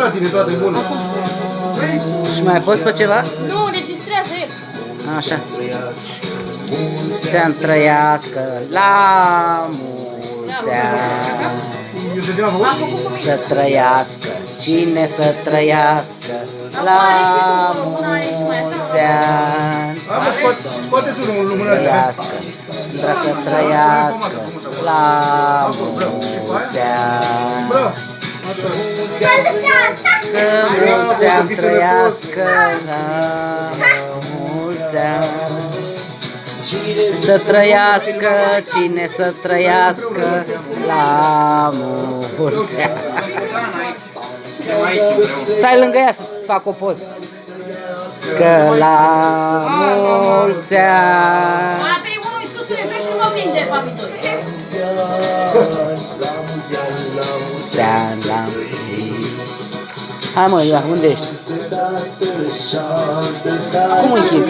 Felicitații-ne, toate bune! Și mai poți pe ceva? Nu, registrează el. Așa. Să-mi trăiască la mulți ani. Să trăiască, cine să trăiască la mulți ani. Scoate-ți unul lumânări. Trăiască, vrea să trăiască la mulți ani. Că mulți ani trăiască la mulți ani. Să trăiască, cine să trăiască la mulți ani. Stai lângă ea să-ți fac o poză. Că la mulți ani. Mai pe unul sus în jos și nu mă prinde papitul. Mulți ani la hai mă, ia, unde ești? Acum închid.